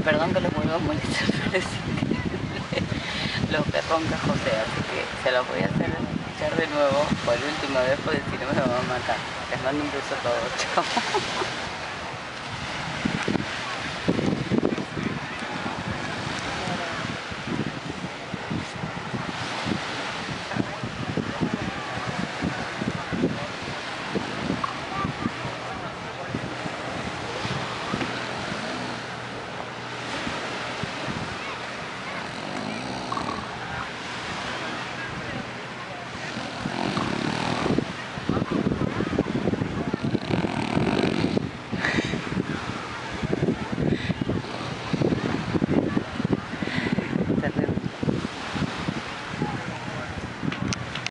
Perdón que los vuelvo a molestar, pero es increíble lo que ronca José, así que se los voy a hacer escuchar de nuevo por última vez porque si no me van a matar. Les mando un beso a todos, chao.